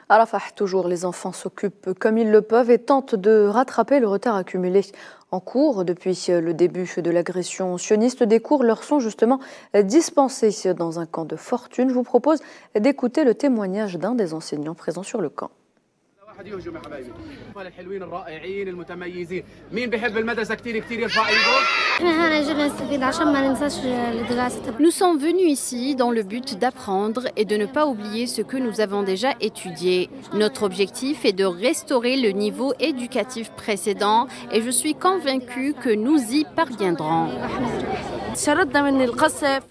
À Rafah, toujours, les enfants s'occupent comme ils le peuvent et tentent de rattraper le retard accumulé en cours. Depuis le début de l'agression sioniste, des cours leur sont justement dispensés dans un camp de fortune. Je vous propose d'écouter le témoignage d'un des enseignants présents sur le camp. Nous sommes venus ici dans le but d'apprendre et de ne pas oublier ce que nous avons déjà étudié. Notre objectif est de restaurer le niveau éducatif précédent et je suis convaincue que nous y parviendrons.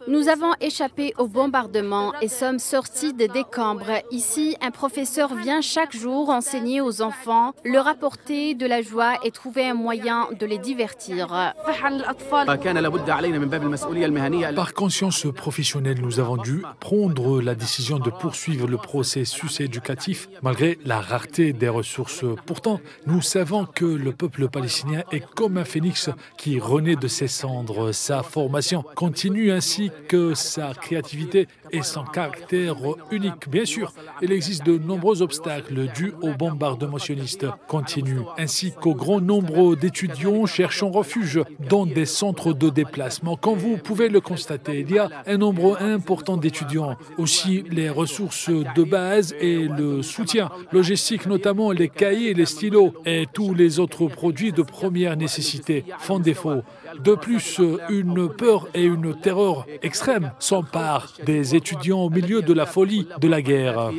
Nous avons échappé au bombardement et sommes sortis des décombres. Ici, un professeur vient chaque jour enseigner aux enfants, leur apporter de la joie et trouver un moyen de les divertir. Par conscience professionnelle, nous avons dû prendre la décision de poursuivre le processus éducatif malgré la rareté des ressources. Pourtant, nous savons que le peuple palestinien est comme un phénix qui renaît de ses cendres. Sa formation continue ainsi que sa créativité et son caractère unique. Bien sûr, il existe de nombreux obstacles dus au bombardement sioniste continu, ainsi qu'au grand nombre d'étudiants cherchant refuge dans des centres de déplacement. Comme vous pouvez le constater, il y a un nombre important d'étudiants. Aussi, les ressources de base et le soutien logistique, notamment les cahiers, les stylos et tous les autres produits de première nécessité font défaut. De plus, une peur et une terreur extrême s'emparent des étudiants au milieu de la folie de la guerre.